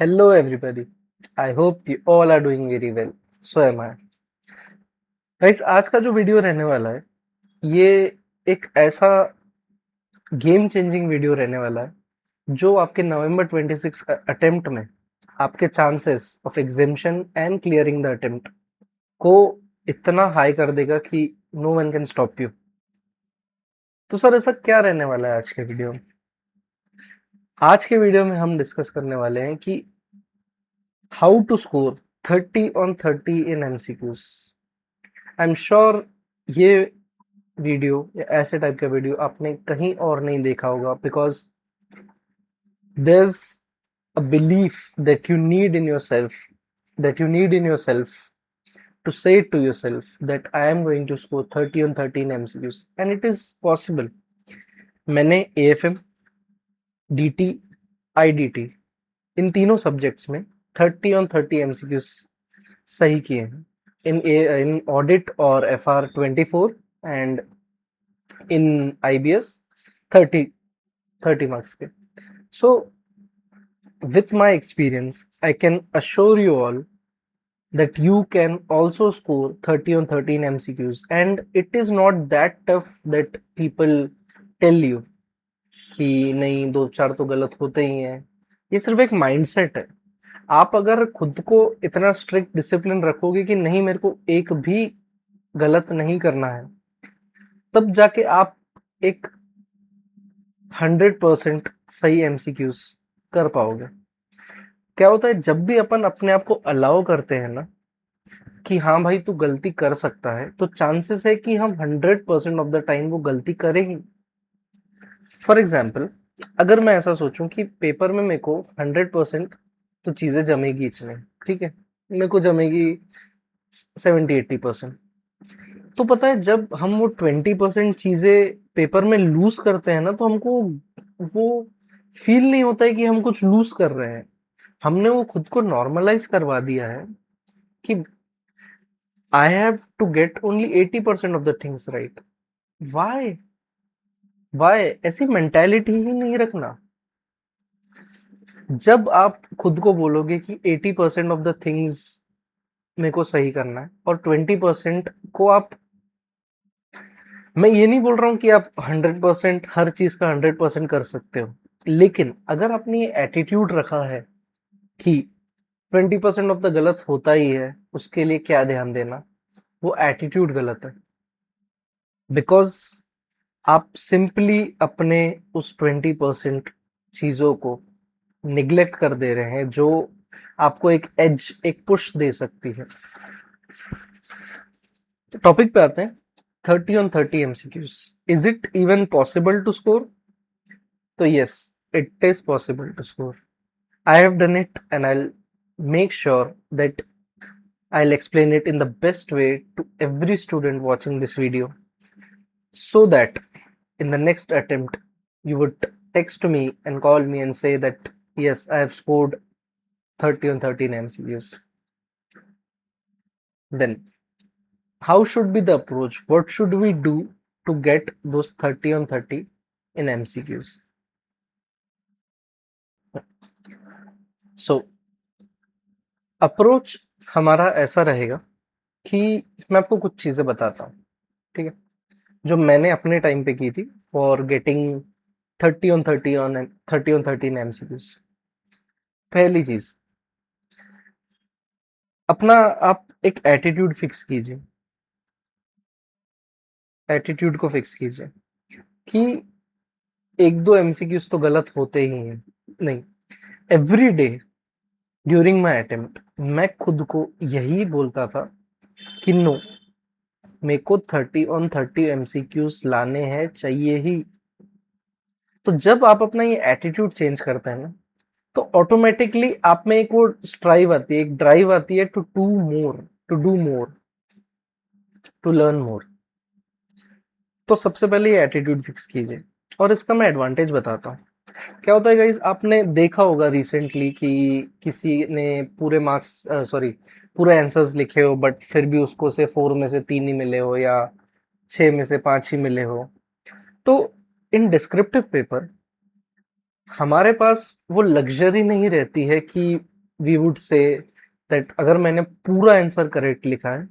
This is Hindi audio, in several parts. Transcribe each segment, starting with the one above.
Hello, everybody. I hope you all are doing very well. So am I. Guys आज का जो वीडियो रहने वाला है, ये एक ऐसा गेम चेंजिंग वीडियो रहने वाला है, जो आपके नवंबर 26 अटेम्प्ट में आपके chances of exemption and clearing the attempt को इतना हाई कर देगा कि no one can stop you. तो सर ऐसा क्या रहने वाला है आज के वीडियो में? आज के वीडियो में हम डिस्कस करने वाले हैं कि how to score 30 on 30 in MCQs. I am sure ये वीडियो या ऐसे टाइप का वीडियो आपने कहीं और नहीं देखा होगा, because there's a belief that you need in yourself, to say to yourself that I am going to score 30 on 30 in MCQs, and it is possible. मैंने AFM, DT, IDT इन तीनों सब्जेक्ट्स में 30 on 30 MCQs सही किए हैं in audit और FR 24 and in IBS 30 marks के. So with my experience, I can assure you all that you can also score 30 on 30 in MCQs, and it is not that tough that people tell you कि नहीं दो चार तो गलत होते ही हैं। ये सिर्फ एक माइंडसेट है। आप अगर खुद को इतना स्ट्रिक्ट डिसिप्लिन रखोगे कि नहीं मेरे को एक भी गलत नहीं करना है, तब जाके आप एक 100% सही एमसीक्यूज कर पाओगे। क्या होता है जब भी अपन अपने आप को अलाउ करते हैं ना कि हाँ भाई तू गलती कर सकता है, तो चांसेस है कि हम 100% ऑफ द टाइम वो गलती करें ही। फॉर एग्जाम्पल, अगर मैं ऐसा सोचूं कि पेपर में मेरे को 100% तो चीजें जमेगी ही नहीं, ठीक है, मेरे को जमेगी 70-80%, तो पता है जब हम वो 20% चीजें पेपर में लूज करते हैं ना, तो हमको वो फील नहीं होता है कि हम कुछ लूज कर रहे हैं। हमने वो खुद को नॉर्मलाइज करवा दिया है कि I have to get only 80% of the things right. Why? Why? ऐसी मेंटालिटी ही नहीं रखना। जब आप खुद को बोलोगे कि 80% ऑफ द थिंग्स मेरे को सही करना है और 20% को आप, मैं ये नहीं बोल रहा हूँ कि आप 100% हर चीज का 100% कर सकते हो, लेकिन अगर आपने ये एटीट्यूड रखा है कि 20% ऑफ द गलत होता ही है, उसके लिए क्या ध्यान देना, वो एटीट्यूड गलत है। बिकॉज आप सिंपली अपने उस 20% चीजों को निग्लेक्ट कर दे रहे हैं, जो आपको एक एज, एक पुश दे सकती है। तो टॉपिक पे आते हैं। 30 on 30 MCQs, is it even possible to score? तो yes, it is possible to score. I have done it and I make sure that I'll explain it in the best way to every student watching this video, so that in the next attempt you would text me and call me and say that yes, I have scored 30 on 13 MCQs. Then how should be the approach? What should we do to get those 30 on 30 in MCQs? So approach हमारा ऐसा रहेगा कि मैं आपको कुछ चीजें बताता हूँ, ठीक है, जो मैंने अपने टाइम पे की थी फॉर गेटिंग 30 on 30 MCQs। पहली चीज, अपना आप एक एटीट्यूड फिक्स कीजिए, एटीट्यूड को फिक्स कीजिए कि एक दो एमसीक्यूज तो गलत होते ही हैं, नहीं, every day during my attempt मैं खुद को यही बोलता था कि नो, मेरे को 30 on 30 एमसीक्यूज लाने हैं, चाहिए ही। तो जब आप अपना ये एटीट्यूड चेंज करते हैं ना, तो ऑटोमेटिकली आप में एक वो स्ट्राइव आती है, एक ड्राइव आती है to do more, to do more, to learn more. तो सबसे पहले ये एटीट्यूड फिक्स कीजिए, और इसका मैं एडवांटेज बताता हूँ। क्या होता है गाइस, आपने देखा होगा रिसेंटली कि किसी ने पूरे मार्क्स, सॉरी, पूरे आंसर्स लिखे हो, बट फिर भी उसको से 4 में से 3 ही मिले हो या 6 में से 5 ही मिले हो। तो इन डिस्क्रिप्टिव पेपर हमारे पास वो लग्जरी नहीं रहती है कि वी वुड से दैट अगर मैंने पूरा आंसर करेक्ट लिखा है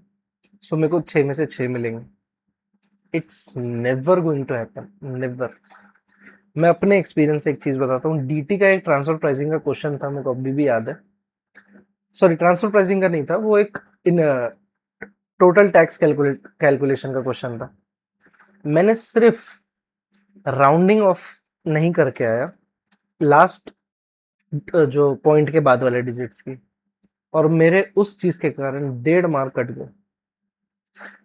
सो मेरे को 6 में से 6 मिलेंगे। It's never going to happen, never. मैं अपने एक्सपीरियंस से एक चीज बताता हूँ। डीटी का एक ट्रांसफर प्राइसिंग का क्वेश्चन था, मेरे को अभी भी याद है। सॉरी, ट्रांसफर प्राइसिंग का नहीं था वो, एक इन टोटल टैक्स कैलकुलेशन का क्वेश्चन था। मैंने सिर्फ राउंडिंग ऑफ नहीं करके आया लास्ट जो पॉइंट के बाद वाले डिजिट्स की, और मेरे उस चीज के कारण 1.5 मार्क कट गए।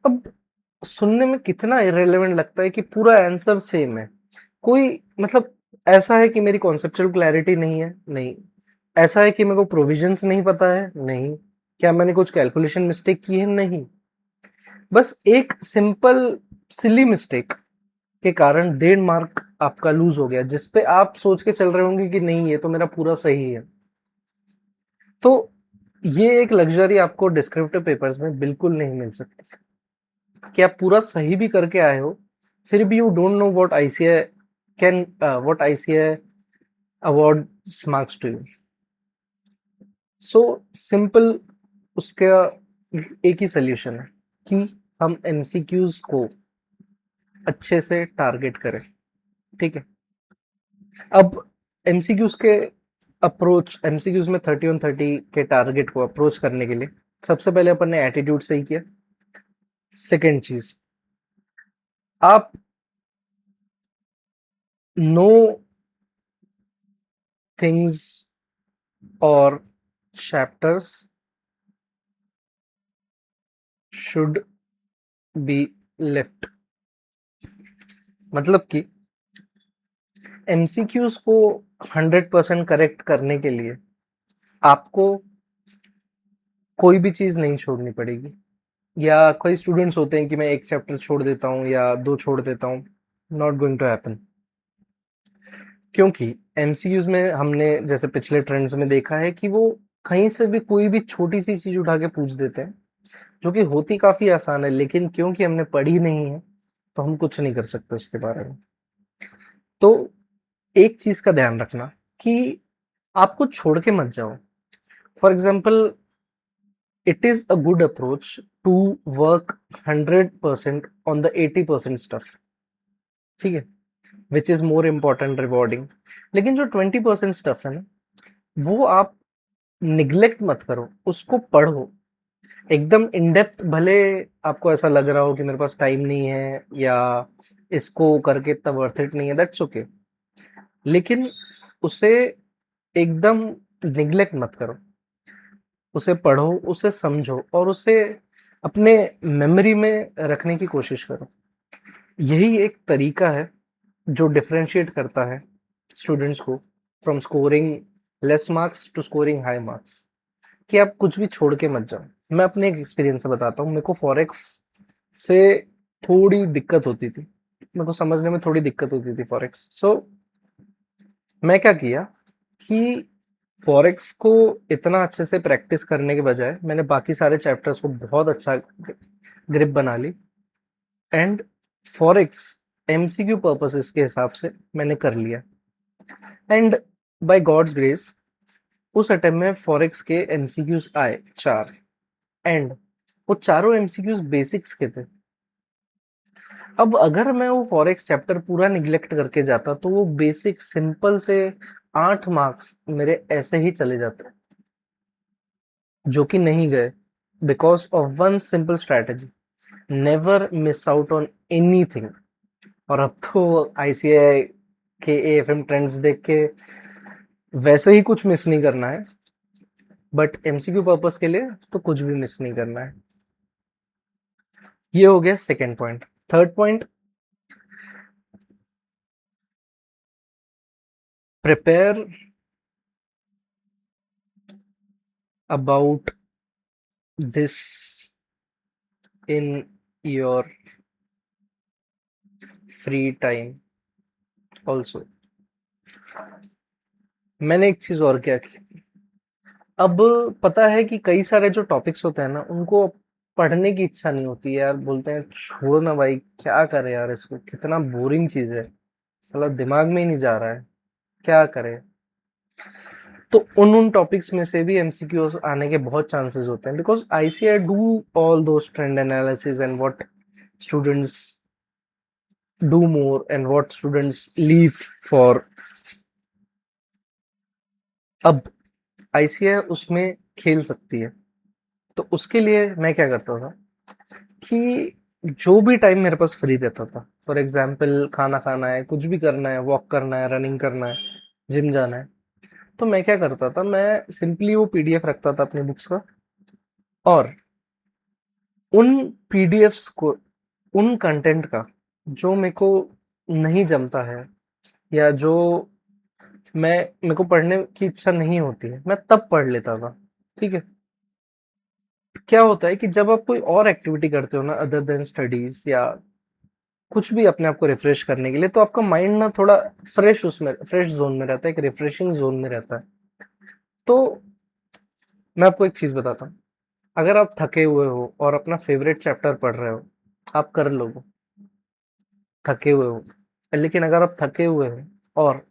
अब सुनने में कितना इरेलेवेंट लगता है कि पूरा आंसर सेम है। कोई मतलब ऐसा है कि मेरी कॉन्सेप्चुअल क्लैरिटी नहीं है? नहीं। ऐसा है कि मेरे को प्रोविजंस नहीं पता है? नहीं। क्या मैंने कुछ कैलकुलेशन मिस्टेक की है? नहीं। बस एक सिंपल सिली मिस्टेक के कारण 1.5 मार्क आपका लूज हो गया, जिसपे आप सोच के चल रहे होंगे कि नहीं ये तो मेरा पूरा सही है। तो ये एक लग्जरी आपको डिस्क्रिप्टिव पेपर्स में बिल्कुल नहीं मिल सकती कि आप पूरा सही भी करके आए हो, फिर भी you don't know what ICAI can what ICAI awards marks to you. So simple उसका एक ही सोल्यूशन है कि हम एमसीक्यूज को अच्छे से टारगेट करें। ठीक है। अब एमसीक्यूज के एमसीक्यूज में 30 on 30 के टारगेट को अप्रोच करने के लिए सबसे पहले अपन ने एटीट्यूड सही किया। सेकेंड चीज, आप नो थिंग्स और चैप्टर्स शुड बी लेफ्ट। मतलब कि एमसीक्यूज को 100% करेक्ट करने के लिए आपको कोई भी चीज नहीं छोड़नी पड़ेगी। या कई स्टूडेंट्स होते हैं कि मैं एक चैप्टर छोड़ देता हूँ या 2 छोड़ देता हूँ। Not going to happen. क्योंकि एमसीक्यूज में हमने जैसे पिछले ट्रेंड्स में देखा है कि वो कहीं से भी कोई भी छोटी सी चीज उठा के पूछ देते हैं, जो कि होती काफी आसान है, लेकिन क्योंकि हमने पढ़ी नहीं है तो हम कुछ नहीं कर सकते उसके बारे में। तो एक चीज का ध्यान रखना कि आपको छोड़ के मत जाओ। For example, it is a good approach to work 100% on the 80% stuff, ठीक है, which is more important rewarding. लेकिन जो 20% स्टफ है ना, वो आप निग्लेक्ट मत करो, उसको पढ़ो एकदम इन डेप्थ। भले आपको ऐसा लग रहा हो कि मेरे पास टाइम नहीं है या इसको करके इतना वर्थ इट नहीं है, दैट्स ओके, लेकिन उसे एकदम निग्लेक्ट मत करो। उसे पढ़ो, उसे समझो और उसे अपने मेमोरी में रखने की कोशिश करो। यही एक तरीका है जो डिफरेंशिएट करता है स्टूडेंट्स को from scoring less marks to scoring high marks, कि आप कुछ भी छोड़ के मत जाओ। मैं अपने एक एक्सपीरियंस से बताता हूँ। मेरे को फॉरेक्स से थोड़ी दिक्कत होती थी, मेरे को समझने में थोड़ी दिक्कत होती थी फॉरेक्स। सो मैं क्या किया कि फॉरेक्स को इतना अच्छे से प्रैक्टिस करने के बजाय मैंने बाकी सारे चैप्टर्स को बहुत अच्छा ग्रिप बना ली, एंड फॉरेक्स एमसीक्यू पर्पसेस के हिसाब से मैंने कर लिया। एंड बाय गॉड्स ग्रेस उस अटेम्प्ट में फॉरेक्स के एमसीक्यूज आए 4, एंड वो चारों एमसीक्यूज बेसिक्स के थे। अब अगर मैं वो फॉरेक्स चैप्टर पूरा निग्लेक्ट करके जाता तो वो बेसिक सिंपल से 8 मार्क्स मेरे ऐसे ही चले जाते, जो कि नहीं गए, because of one simple strategy, never miss out on anything. और अब तो आईसीएआई के एएफएम ट्रेंड्स देख के वैसे ही कुछ मिस नहीं करना है, बट एमसीक्यू पर्पस के लिए तो कुछ भी मिस नहीं करना है। ये हो गया second point. Third point, prepare about this in your free time also. मैंने एक चीज और क्या की, अब पता है कि कई सारे जो टॉपिक्स होते हैं ना, उनको पढ़ने की इच्छा नहीं होती है यार। बोलते हैं छोड़ो ना भाई, क्या करे यार, इसको कितना बोरिंग चीज है, साला दिमाग में ही नहीं जा रहा है, क्या करे। तो उन टॉपिक्स में से भी एमसीक्यूज आने के बहुत चांसेस होते हैं, because ICI do all those trend analysis and what students do more and what students leave for. अब आईसीआई उसमें खेल सकती है, तो उसके लिए मैं क्या करता था कि जो भी टाइम मेरे पास फ्री रहता था, फॉर एग्जाम्पल खाना खाना है, कुछ भी करना है, वॉक करना है, रनिंग करना है, जिम जाना है, तो मैं क्या करता था, मैं सिंपली वो पीडीएफ रखता था अपनी बुक्स का, और उन पीडीएफ्स को, उन कंटेंट का जो मेरे को नहीं जमता है या जो मेरे को पढ़ने की इच्छा नहीं होती है, मैं तब पढ़ लेता था। ठीक है। क्या होता है कि जब आप कोई और एक्टिविटी करते हो ना अदर देन स्टडीज, या कुछ भी अपने आप को रिफ्रेश करने के लिए, तो आपका माइंड ना थोड़ा फ्रेश जोन में रहता है, एक रिफ्रेशिंग जोन में रहता है। तो मैं आपको एक चीज बताता हूँ, अगर आप थके हुए हो और अपना फेवरेट चैप्टर पढ़ रहे हो, आप कर लोगे, थके हुए हो। लेकिन अगर आप थके हुए हो और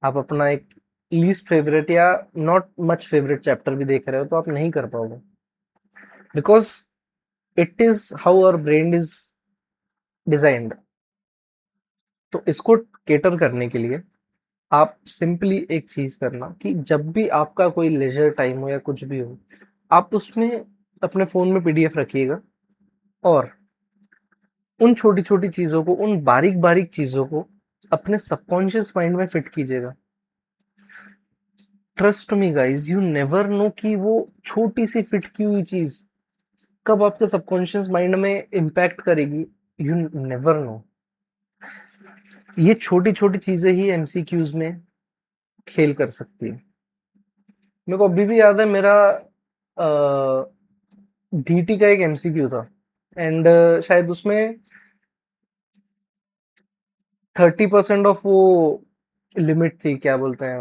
आप अपना एक लीस्ट फेवरेट या नॉट मच फेवरेट चैप्टर भी देख रहे हो, तो आप नहीं कर पाओगे, because it is how our brain is designed. तो इसको केटर करने के लिए आप सिंपली एक चीज करना कि जब भी आपका कोई लेजर टाइम हो या कुछ भी हो, आप उसमें अपने फोन में पीडीएफ रखिएगा, और उन छोटी छोटी चीजों को, उन बारीक बारीक चीजों को अपने सबकॉन्शियस माइंड में फिट कीजिएगा। Trust me guys, you never know कि वो छोटी सी फिट की हुई चीज कब आपके सबकॉन्शियस माइंड में इम्पैक्ट करेगी, यू नेवर नो। ये छोटी छोटी चीजें ही एमसीक्यूज में खेल कर सकती है। मेरे को अभी भी याद है, मेरा डीटी का एक एमसीक्यू था, एंड शायद उसमें 30% ऑफ वो लिमिट थी, क्या बोलते हैं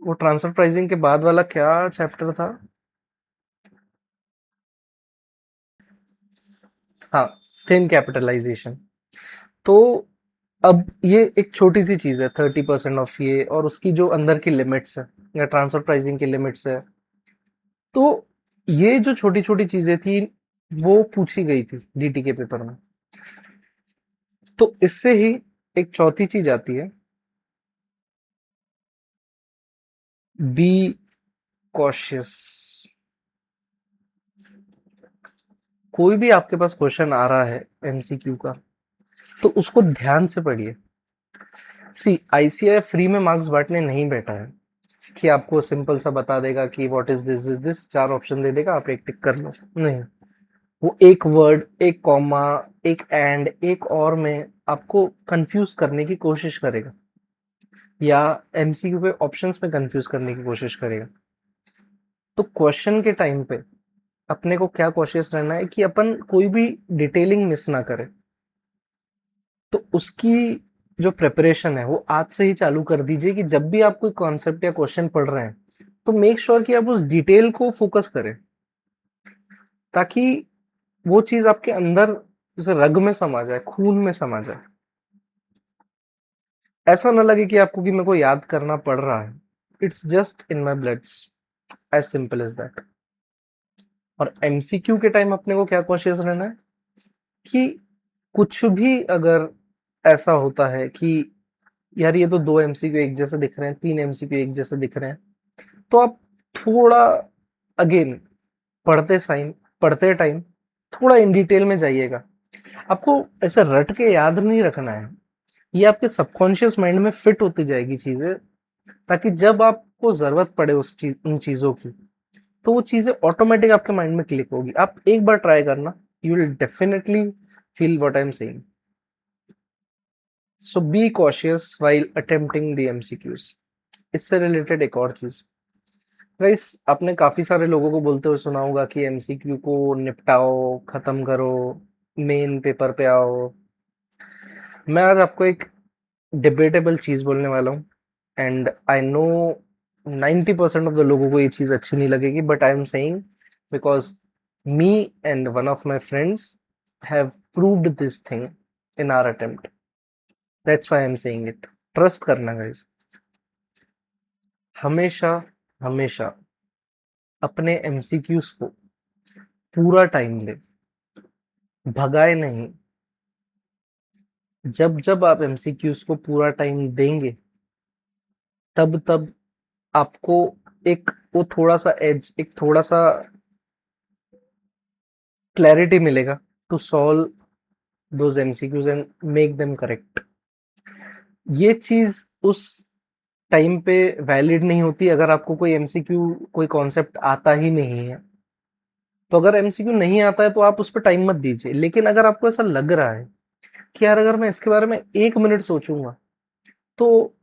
वो, ट्रांसफर प्राइसिंग के बाद वाला क्या चैप्टर था। हाँ, थिन कैपिटलाइजेशन। तो अब ये एक छोटी सी चीज है, 30% ऑफ ये, और उसकी जो अंदर की लिमिट्स है या ट्रांसफर प्राइसिंग की लिमिट्स है, तो ये जो छोटी छोटी चीजें थी वो पूछी गई थी डीटी के पेपर में। तो इससे ही एक चौथी चीज आती है, बी कॉशियस। कोई भी आपके पास क्वेश्चन आ रहा है एमसीक्यू का, तो उसको ध्यान से पढ़िए। सी, आईसीआई फ्री में मार्क्स बांटने नहीं बैठा है कि आपको सिंपल सा बता देगा कि what is this is this, चार ऑप्शन दे देगा, आप एक टिक कर लो। नहीं, वो एक वर्ड, एक कॉमा, एक एंड, एक और में आपको कंफ्यूज करने की कोशिश करेगा, या एमसीक्यू के ऑप्शंस में कंफ्यूज करने की कोशिश करेगा। तो क्वेश्चन के टाइम पे अपने को क्या कॉशियस रहना है कि अपन कोई भी डिटेलिंग मिस ना करे। तो उसकी जो प्रिपरेशन है वो आज से ही चालू कर दीजिए, कि जब भी आप कोई कॉन्सेप्ट या क्वेश्चन पढ़ रहे हैं, तो मेक श्योर कि आप उस डिटेल को फोकस करें, ताकि वो चीज आपके अंदर जैसे रग में समा जाए, खून में समा जाए। ऐसा ना लगे कि आपको कि मेरे को याद करना पड़ रहा है, it's just in my bloods, as simple as that. और एमसीक्यू के टाइम अपने को क्या कॉशियस रहना है कि कुछ भी अगर ऐसा होता है कि यार ये तो दो एमसीक्यू एक जैसे दिख रहे हैं, तीन एमसीक्यू एक जैसे दिख रहे हैं, तो आप थोड़ा अगेन पढ़ते टाइम पढ़ते टाइम थोड़ा इन डिटेल में जाइएगा। आपको ऐसे रट के याद नहीं रखना है, ये आपके सबकॉन्शियस माइंड में फिट होती जाएगी चीजें, ताकि जब आपको जरूरत पड़े उन चीजों की, तो वो चीजें ऑटोमेटिक आपके माइंड में क्लिक होगी। आप एक बार ट्राई करना, you will definitely feel what I am saying. So be cautious while attempting the MCQs. इससे रिलेटेड एक और चीज, गाइस, आपने काफी सारे लोगों को बोलते हुए सुना होगा कि एमसीक्यू को निपटाओ, खत्म करो, मेन पेपर पे आओ। मैं आज आपको एक डिबेटेबल चीज बोलने वाला हूँ, and I know 90% of the लोगों को ये चीज अच्छी नहीं लगेगी, but I am saying because me and one of my friends have proved this thing in our attempt, that's why I am saying it. Trust करना गाइस। हमेशा हमेशा अपने एमसीक्यूज को पूरा टाइम दे, भगाए नहीं। जब जब आप एमसीक्यूज को पूरा टाइम देंगे, तब तब आपको एक वो थोड़ा सा एज, एक थोड़ा सा क्लैरिटी मिलेगा to solve those MCQs and make them correct. ये चीज उस टाइम पे वैलिड नहीं होती अगर आपको कोई एमसीक्यू, कोई कॉन्सेप्ट आता ही नहीं है। तो अगर एमसीक्यू नहीं आता है तो आप उस पर टाइम मत दीजिए। लेकिन अगर आपको ऐसा लग रहा है कि यार अगर मैं इसके बारे में 1 मिनट सोचूंगा तो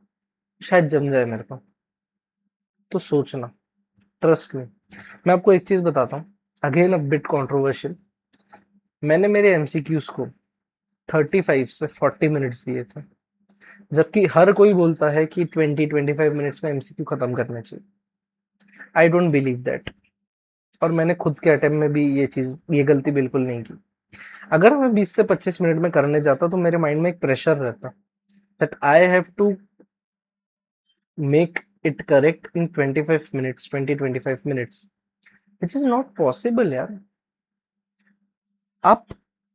शायद जम जाए मेरे को, तो सोचना, ट्रस्ट में। मैं आपको एक चीज बताता हूँ, अगेन अ बिट कंट्रोवर्शियल। मैंने मेरे एमसीक्यूज को 35 से 40 मिनट्स दिए थे, जबकि हर कोई बोलता है कि 20-25 मिनट्स में एमसीक्यू खत्म करना चाहिए। I don't believe that. और मैंने खुद के अटेम्प्ट में भी ये गलती बिल्कुल नहीं की। अगर मैं 20 से 25 मिनट में करने जाता तो मेरे माइंड में एक प्रेशर रहता that I have to make it correct in 25 minutes, 20-25 minutes, which is not possible यार। आप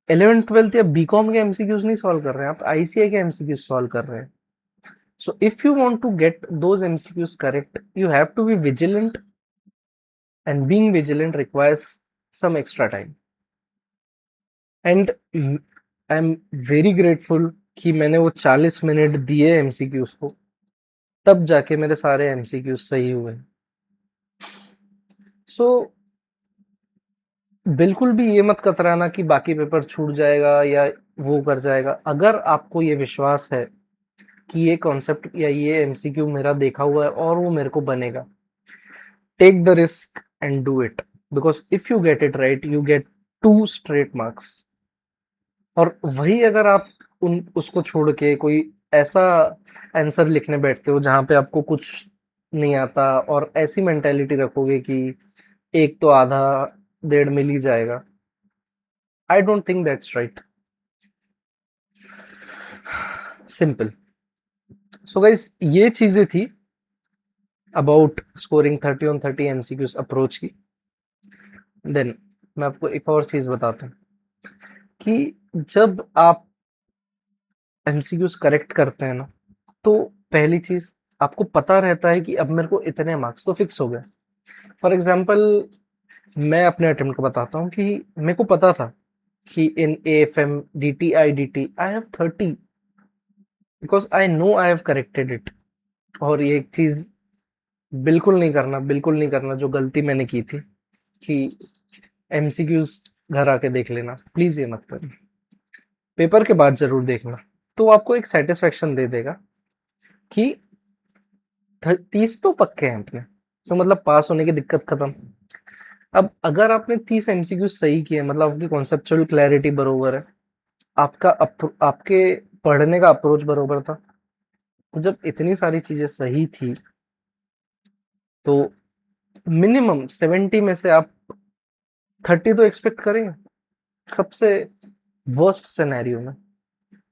11th-12th या बीकॉम के एमसीक्यूज नहीं सॉल्व कर रहे हैं, आप आईसीआई के एमसीक्यूज सॉल्व कर रहे हैं। So if you want to get those MCQs correct, you have to be vigilant, and being vigilant requires some extra time. And I am very grateful कि मैंने वो 40 मिनट दिए एमसीक्यूज को, तब जाके मेरे सारे एमसीक्यूज सही हुए। सो बिल्कुल भी ये मत कतराना कि बाकी पेपर छूट जाएगा या वो कर जाएगा। अगर आपको ये विश्वास है कि ये कॉन्सेप्ट या ये एमसीक्यू मेरा देखा हुआ है और वो मेरे को बनेगा, take the risk and do it, because if you get it right you get 2 straight marks। और वही अगर आप उसको छोड़ के कोई ऐसा आंसर लिखने बैठते हो जहां पे आपको कुछ नहीं आता और ऐसी मेंटेलिटी रखोगे कि एक तो आधा डेढ़ मिल ही जाएगा, I don't think that's right. Simple. So guys, ये चीजें थी about scoring 30 on 30 MCQs approach की। देन मैं आपको एक और चीज बताता हूँ कि जब आप एमसीक्यूज करेक्ट करते हैं ना, तो पहली चीज आपको पता रहता है कि अब मेरे को इतने मार्क्स तो फिक्स हो गए। फॉर एग्जाम्पल, मैं अपने अटेम्प्ट को बताता हूँ कि मेरे को पता था कि in AFM DT I have 30, because I know I have corrected it. और ये एक चीज बिल्कुल नहीं करना, बिल्कुल नहीं करना जो गलती मैंने की थी कि एमसीक्यूज घर आके देख लेना, प्लीज ये मत करना। पेपर के बाद जरूर देखना, तो आपको एक सेटिस्फेक्शन दे देगा कि 30 तो पक्के हैं अपने, तो मतलब पास होने की दिक्कत खत्म। अब अगर आपने 30 एमसीक्यू सही किए, मतलब आपकी कॉन्सेप्चुअल क्लैरिटी बरोबर है, आपके पढ़ने का अप्रोच बरोबर था, तो जब इतनी सारी चीजें सही थी तो मिनिमम 70 में से आप 30 तो एक्सपेक्ट करें सबसे वर्स्ट सिनेरियो में।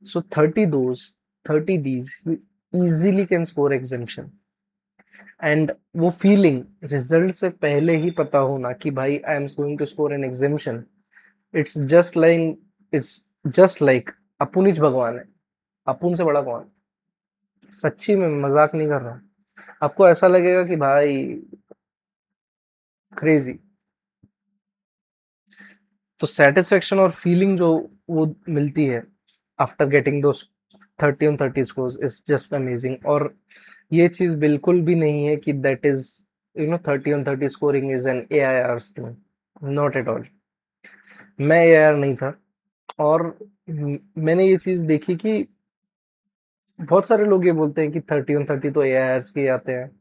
So 30 those, 30 these, you easily can score examination. And वो फीलिंग रिजल्ट से पहले ही पता होना कि भाई I am going to score an examination, it's just like अपुन ही भगवान है। अपुन से बड़ा कौन। सच्ची में मजाक नहीं कर रहा हूँ। आपको ऐसा लगेगा कि भाई क्रेजी। तो सेटिस्फेक्शन और फीलिंग जो वो मिलती है after getting those 30 on 30 scores is just amazing. और ये चीज बिल्कुल भी नहीं है कि that is 30 on 30 scoring is an AIR thing, not at all. मैं एआईआर नहीं था, और मैंने ये चीज देखी कि बहुत सारे लोग ये बोलते हैं कि 30 on 30 तो एआईआर्स के आते हैं।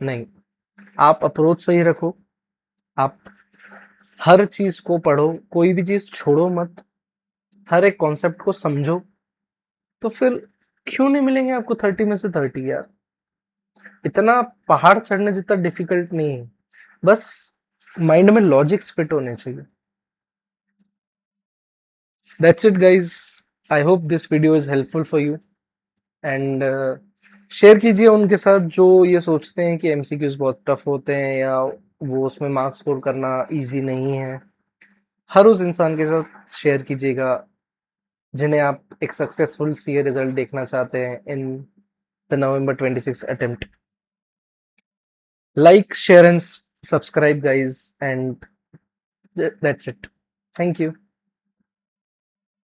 नहीं, आप अप्रोच सही रखो, आप हर चीज को पढ़ो, कोई भी चीज छोड़ो मत, हर एक कॉन्सेप्ट को समझो, तो फिर क्यों नहीं मिलेंगे आपको 30 में से 30 यार। इतना पहाड़ चढ़ने जितना डिफिकल्ट नहीं है, बस माइंड में लॉजिक्स फिट होने चाहिए। That's it guys, I hope this video is helpful for you, and share कीजिए उनके साथ जो ये सोचते हैं कि एमसीक्यूज बहुत टफ होते हैं या वो उसमें मार्क्स स्कोर करना इजी नहीं है। हर उस इंसान के साथ शेयर कीजिएगा जिन्हें आप एक सक्सेसफुल सीए रिजल्ट देखना चाहते हैं in the November 26 attempt. Like, share, and subscribe, guys, and that's it. Thank you.